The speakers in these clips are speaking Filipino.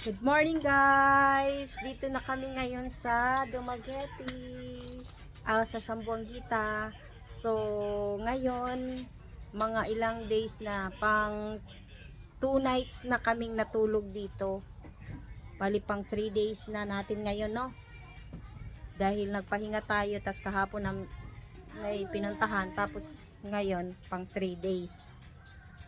Good morning guys! Dito na kami ngayon sa Dumaguete, sa Sambuanguita. So, ngayon, mga ilang days na, pang 2 nights na kaming natulog dito. Bali pang 3 days na natin ngayon, no? Dahil nagpahinga tayo, tas kahapon na may pinuntahan, tapos ngayon, pang 3 days.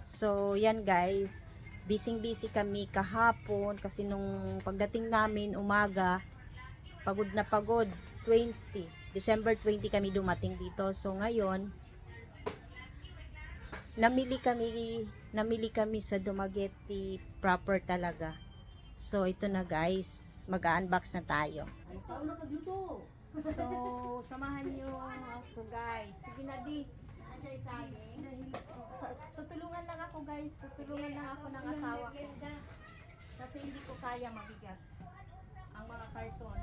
So, yan guys. Busy kami kahapon kasi nung pagdating namin umaga, pagod na pagod. December 20 kami dumating dito. So ngayon, namili kami sa Dumaguete proper talaga. So ito na guys, mag-unbox na tayo. So samahan niyo ako guys. Sige na di. Tutulungan lang ako guys, tutulungan lang ako ng asawa ko kasi hindi ko kaya, mabigat ang mga karton.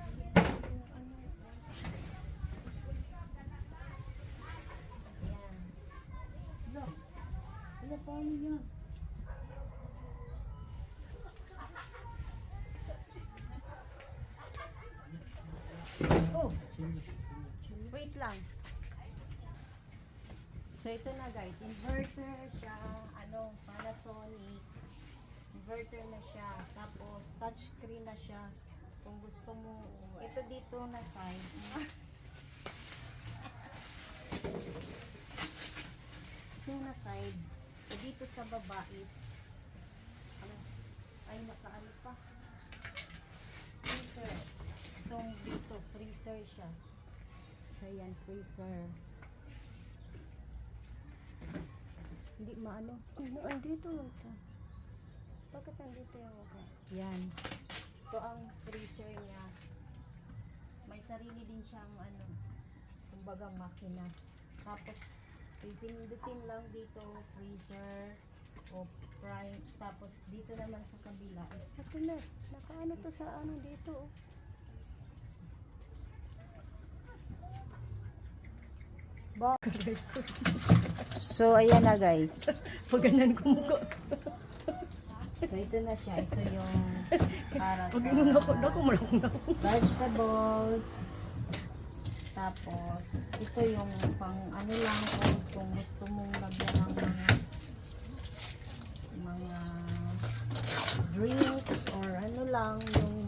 Ayan. Ano pa niya? Oh, wait lang. So ito na guys, inverter siya, Panasonic, inverter na siya, tapos touchscreen na siya, kung gusto mo, ito dito na side, ito na side, so dito sa baba is, nakaano pa, freezer, itong dito, freezer siya, so yan, freezer. Hindi maano. Andito ito. Bakit andito yung okay? Yan. Ito ang freezer niya. May sarili din siyang kumbaga makina. Tapos pipindutin lang dito freezer o prime. Tapos dito naman sa kabila is ito na. Nakaano to sa dito. So ayan na guys. Paganan ko mukha. So ito na siya. Ito yung para sa vegetables. Tapos ito yung pang lang kung gusto mong lagyan ng mga drinks or lang yung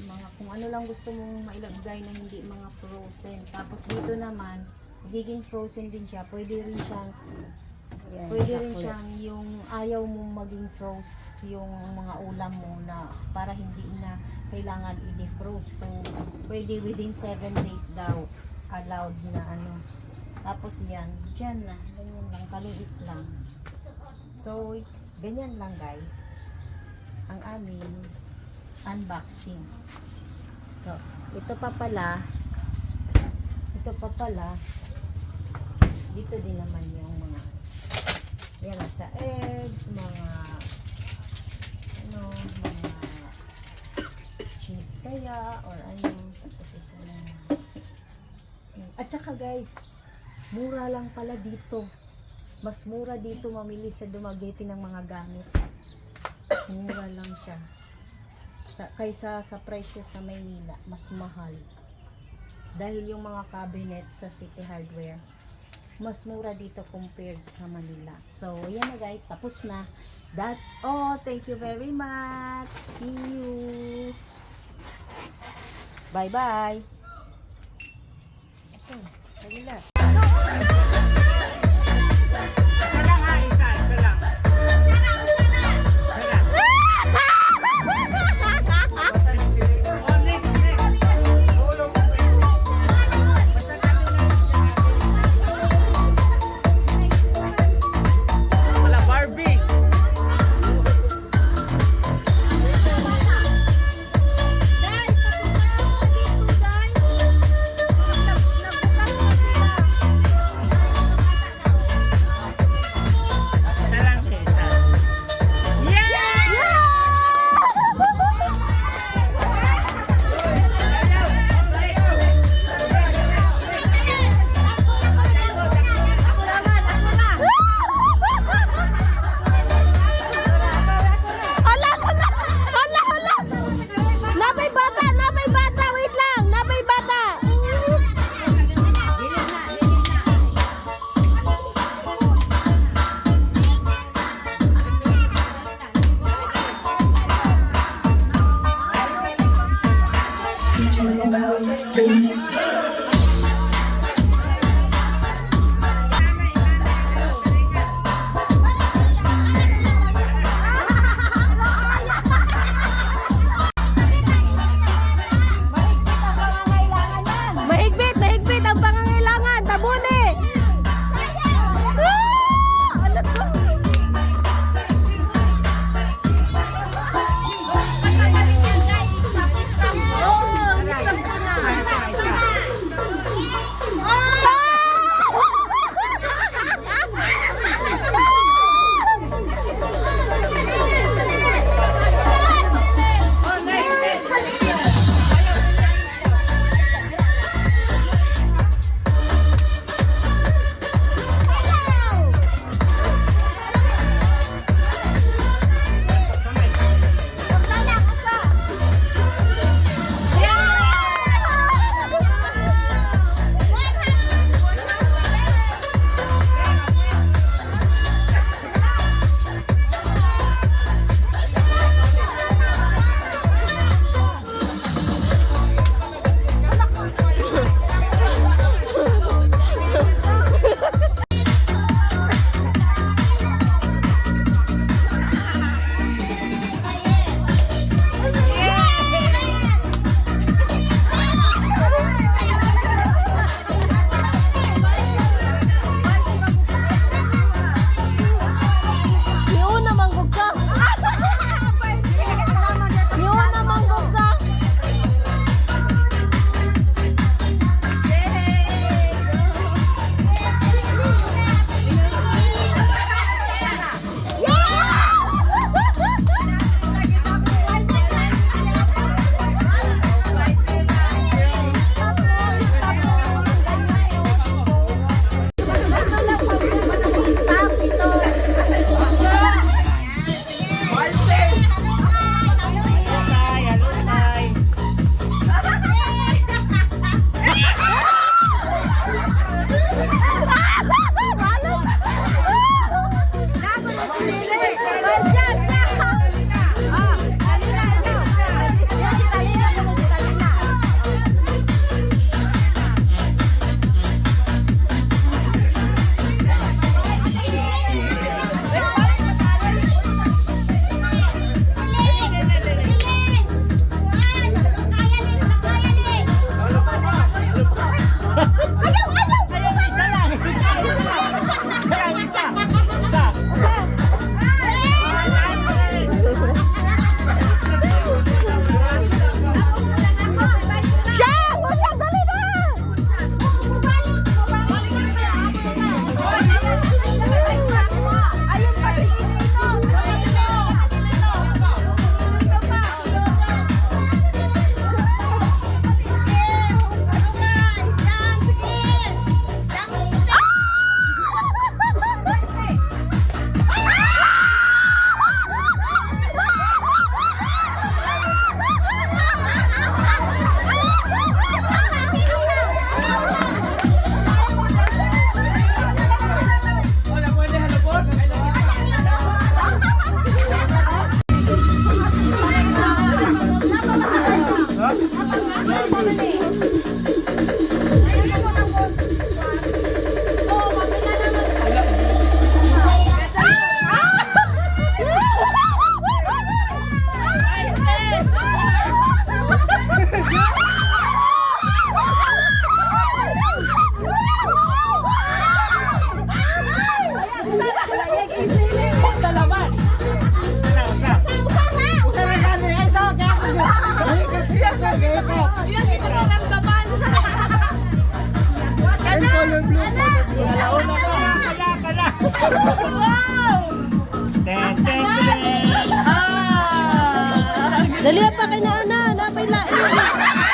mga kung ano lang gusto mong mailagay na hindi mga frozen. Tapos dito naman magiging frozen din siya. Pwede rin siyang yung ayaw mong maging froze yung mga ulam mo na para hindi na kailangan i-defroze. So pwede within 7 days daw allowed na Tapos yan, dyan na. Ganyan lang, kaliit lang. So ganyan lang guys ang aming unboxing. So ito pa pala dito din naman yung mga yan sa eggs, mga cheese kaya or tapos ito na. At saka guys, mura lang pala dito. Mas mura dito mamili sa Dumaguete ng mga gamit. Mura lang siya. Kaysa sa presyo sa Maynila, mas mahal. Dahil yung mga cabinets sa City Hardware, mas mura dito compared sa Manila. So, yan na guys. Tapos na. That's all. Thank you very much. See you. Bye-bye. Ito. Sige na. Dali pa kay na ana, napay lain.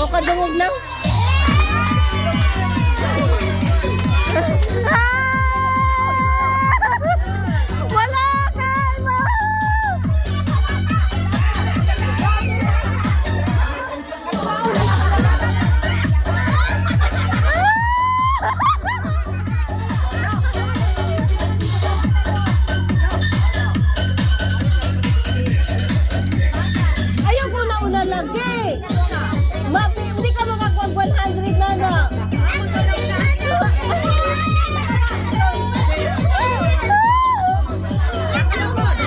kadungog lang. Wala ka! Ayaw ko na una lagi. Hindi ka makakuha 100 na na.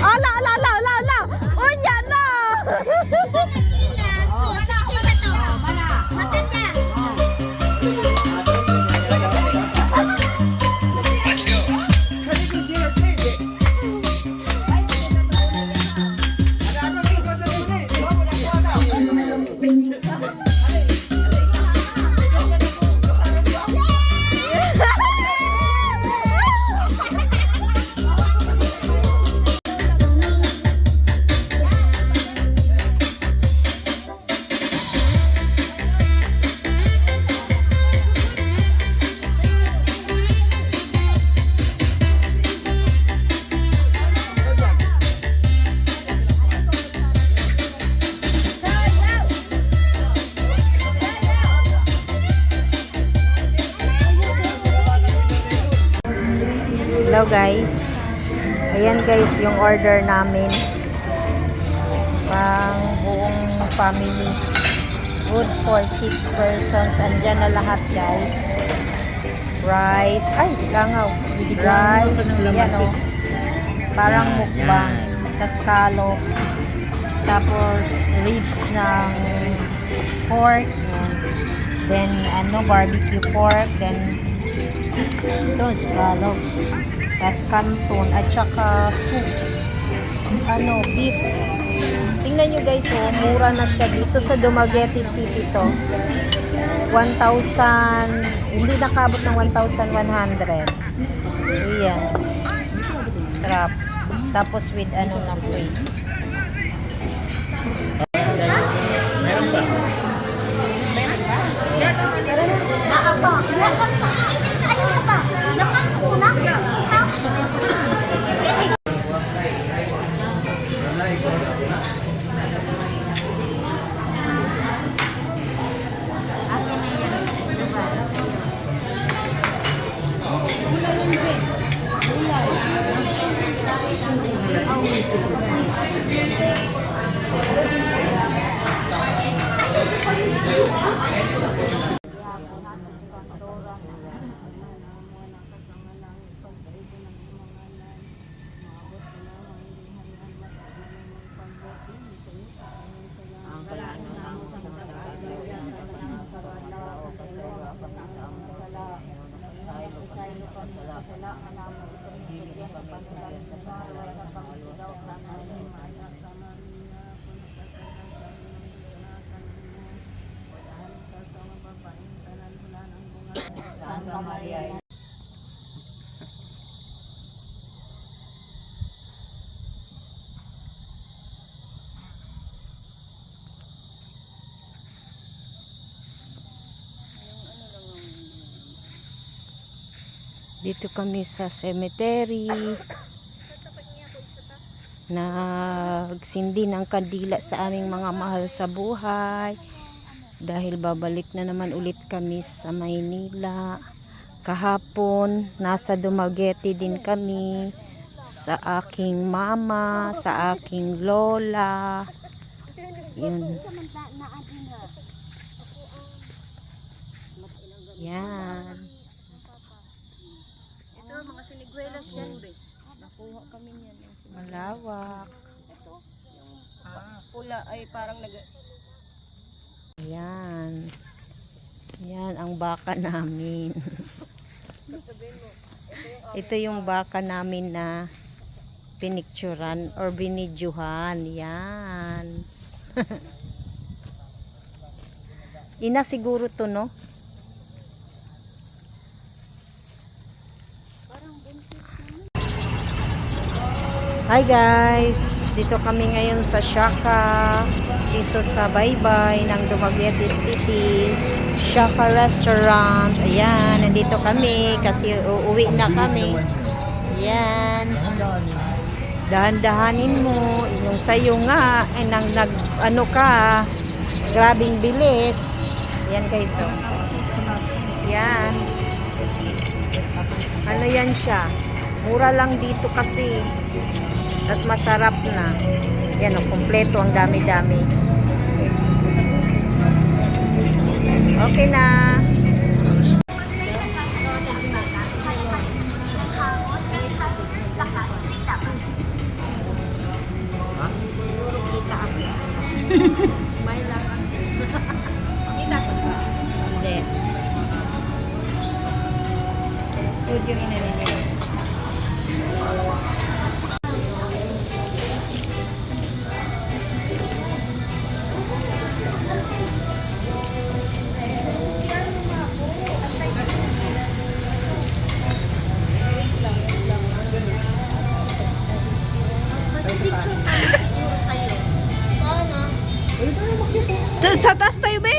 Ala, ala, ala, ala, ala. Unya na. Hello guys. Ayan guys yung order namin. Pang buong family. Food for 6 persons. Andyan na lahat guys. Rice. Ay, langaw. Rice. Yan o. Parang mukbang. Tas scallops. Tapos ribs ng pork. Yan. Then barbecue pork. Then ito scallops. Tas canton at saka soup. Beef. Tingnan nyo guys, mura na siya dito sa Dumaguete City to. 1,000, hindi nakabot ng 1,100. Ayan. Sarap. Tapos with na free. Meron ba? Santa Maria. Dito kami sa cemetery. Nagsindi ng kandila sa aming mga mahal sa buhay. Dahil babalik na naman ulit kami sa Maynila. Kahapon, nasa Dumaguete din kami. Sa aking mama, sa aking lola. Yun. Yan. Ito, mga siniguelas yan. Nakuha kami yan. Malawak. Ito, pula ay parang Yan. Yan ang baka namin. Ito yung baka namin na pinicturan or binidyuhan. Yan. Ina siguro to, no? Hi guys, dito kami ngayon sa Shaka. dito sa Baybay ng Dumaguete City, Shaka Restaurant. Ayan, nandito kami kasi uuwi na kami. Ayan. Dahan-dahanin mo. Yung sa'yo nga, ay ano ka, grabing bilis. Ayan guys, so. Ayan. Ano yan siya? Mura lang dito kasi. Tapos masarap na. Yan o, kompleto ang dami-dami. Okay na. Smile lang. Kita ko ba? Hindi. Food yung inaninin. Sa taas tayo, be?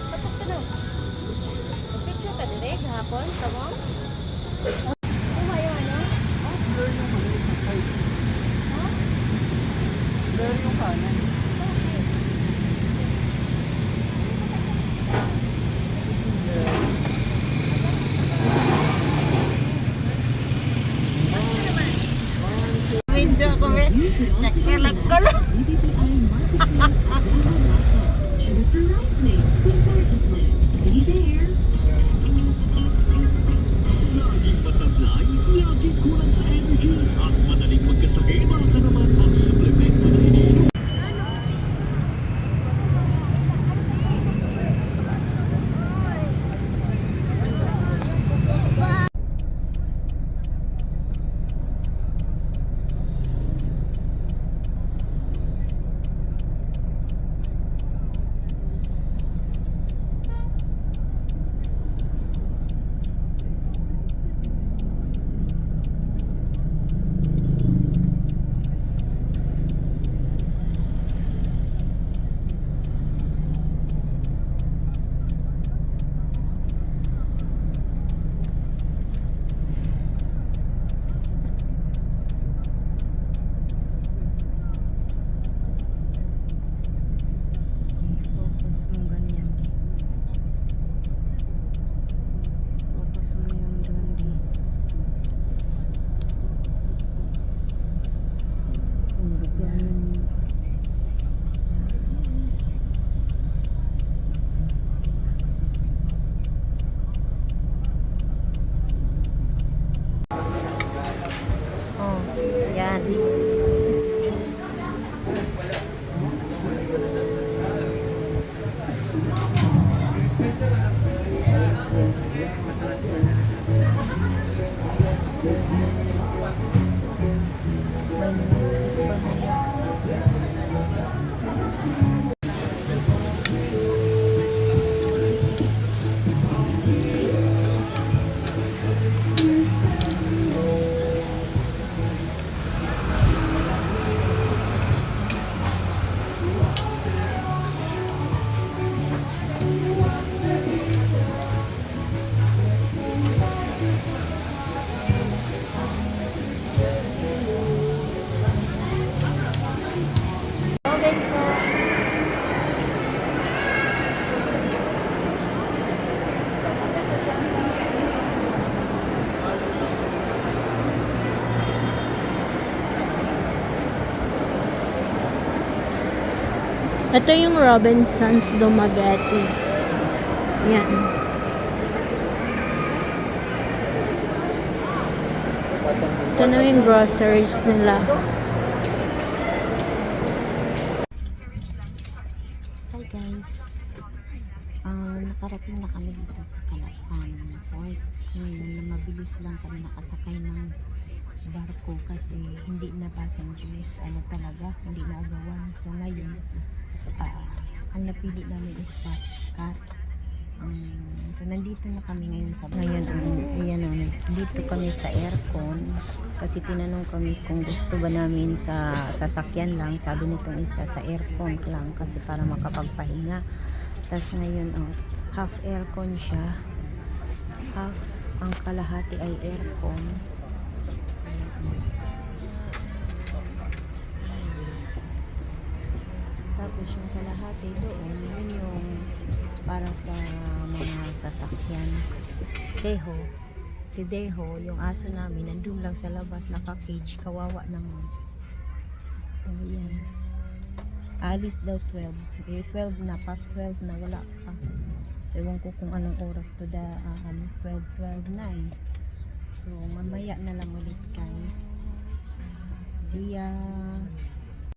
Tapos ka na. Picture ka dire gahapon, tawang. Umayo ano? Blur yung kanan. Video ko, be. Nakilag ko lang. Focus mo ganyan. Focus mo yung doon di. Oh, yan. May music pa na yan. Okay, so Ito yung Robinsons Dumaguete. Yan. Ito na yung groceries nila. Hi guys. Nakarating na kami dito sa Calafan Port. Mabilis lang kami nakasakay ng barko kasi hindi na passengers, talaga, hindi na agawan. So ngayon, ang napili namin is fast car. So nandito na kami ngayon sa dito kami sa aircon kasi tinanong kami kung gusto ba namin sa sasakyan lang. Sabi nitong isa sa aircon lang kasi para makapagpahinga. Tapos ngayon half aircon siya, half ang kalahati ay aircon. Tapos yung kalahati doon, yun yung para sa mga sasakyan. Si Deho, yung aso namin, nandun lang sa labas, naka-cage, kawawa naman. So, yan. Alis daw 12. 12 na, past 12 na, wala pa. So, ewan ko kung anong oras to 12 na eh. So, mamaya na lang ulit guys. See ya!